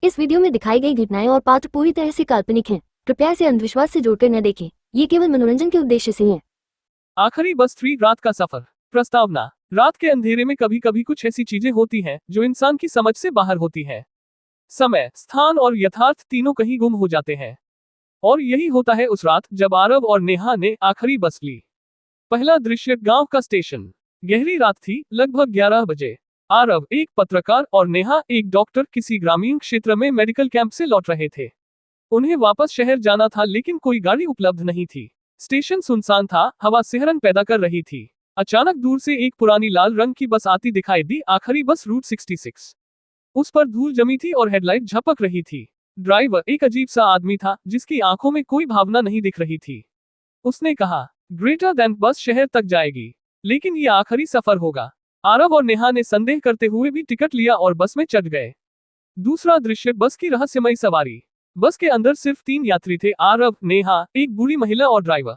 इस वीडियो में दिखाई गई घटनाएं और पात्र पूरी तरह से काल्पनिक हैं। कृपया इसे अंधविश्वास से जोड़कर न देखें। ये केवल मनोरंजन के उद्देश्य से है। आखिरी बस 3 रात का सफर। प्रस्तावना। रात के अंधेरे में कभी कभी कुछ ऐसी चीजें होती हैं जो इंसान की समझ से बाहर होती हैं। समय, स्थान और यथार्थ तीनों कहीं गुम हो जाते हैं। और यही होता है उस रात जब आरव और नेहा ने आखिरी बस ली। पहला दृश्य गांव का स्टेशन। गहरी रात थी, लगभग 11 बजे। आरव, एक पत्रकार, और नेहा, एक डॉक्टर, किसी ग्रामीण क्षेत्र में मेडिकल कैंप से लौट रहे थे। उन्हें वापस शहर जाना था, लेकिन कोई गाड़ी उपलब्ध नहीं थी। स्टेशन सुनसान था, हवा सिहरन पैदा कर रही थी। अचानक दूर से एक पुरानी लाल रंग की बस आती दिखाई दी, आखिरी बस रूट 66। उस पर धूल जमी थी और हेडलाइट झपक रही थी। ड्राइवर एक अजीब सा आदमी था, जिसकी आंखों में कोई भावना नहीं दिख रही थी। उसने कहा, ग्रेटर देन बस शहर तक जाएगी, लेकिन ये आखिरी सफर होगा। आरव और नेहा ने संदेह करते हुए भी टिकट लिया और बस में चढ़ गए। दूसरा दृश्य बस की रहस्यमयी सवारी। बस के अंदर सिर्फ 3 यात्री थे, आरव, नेहा, एक बूढ़ी महिला और ड्राइवर।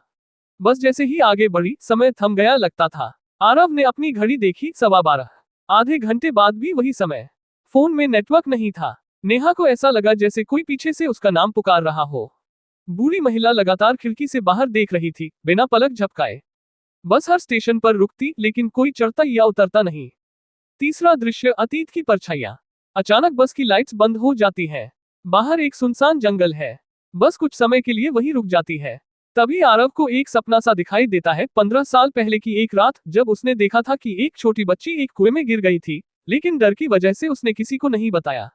बस जैसे ही आगे बढ़ी, समय थम गया लगता था। आरव ने अपनी घड़ी देखी, 12:15। आधे घंटे बाद भी वही समय। फोन में नेटवर्क नहीं था। नेहा को ऐसा लगा जैसे कोई पीछे से उसका नाम पुकार रहा हो। बूढ़ी महिला लगातार खिड़की से बाहर देख रही थी, बिना पलक झपकाए। बस हर स्टेशन पर रुकती, लेकिन कोई चढ़ता या उतरता नहीं। तीसरा दृश्य, अतीत की परछाइयां। अचानक बस की लाइट्स बंद हो जाती है। बाहर एक सुनसान जंगल है। बस कुछ समय के लिए वहीं रुक जाती है। तभी आरव को एक सपना सा दिखाई देता है, 15 साल पहले की एक रात, जब उसने देखा था कि एक छोटी बच्ची एक कुएं में गिर गई थी, लेकिन डर की वजह से उसने किसी को नहीं बताया।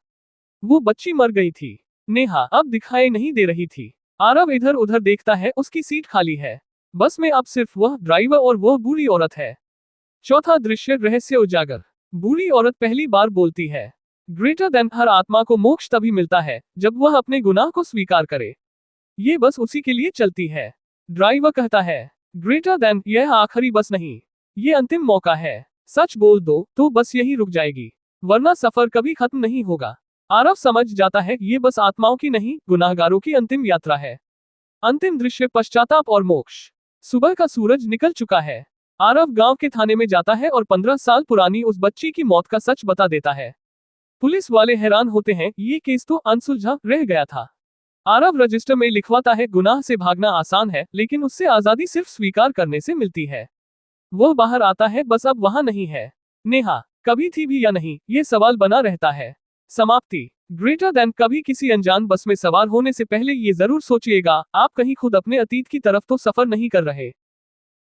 वो बच्ची मर गई थी। नेहा अब दिखाई नहीं दे रही थी। आरव इधर उधर देखता है, उसकी सीट खाली है। बस में अब सिर्फ वह ड्राइवर और वह बूढ़ी औरत है। चौथा दृश्य, रहस्य उजागर। बूढ़ी औरत पहली बार बोलती है, ग्रेटर देन, हर आत्मा को मोक्ष तभी मिलता है जब वह अपने गुनाह को स्वीकार करे। ये बस उसी के लिए चलती है। ड्राइवर कहता है, ग्रेटर देन, यह आखिरी बस नहीं, ये अंतिम मौका है। सच बोल दो तो बस यही रुक जाएगी, वरना सफर कभी खत्म नहीं होगा। आरव समझ जाता है, ये बस आत्माओं की नहीं, गुनाहगारों की अंतिम यात्रा है। अंतिम दृश्य, पश्चाताप और मोक्ष। सुबह का सूरज निकल चुका है। आरव गांव के थाने में जाता है और 15 साल पुरानी उस बच्ची की मौत का सच बता देता है। पुलिस वाले हैरान होते हैं, ये केस तो अनसुलझा रह गया था। आरव रजिस्टर में लिखवाता है, गुनाह से भागना आसान है, लेकिन उससे आजादी सिर्फ स्वीकार करने से मिलती है। वह बाहर आता है, बस अब वहां नहीं है। नेहा कभी थी भी या नहीं, ये सवाल बना रहता है। समाप्ति। ग्रेटर देन, कभी किसी अनजान बस में सवार होने से पहले ये जरूर सोचिएगा, आप कहीं खुद अपने अतीत की तरफ तो सफर नहीं कर रहे।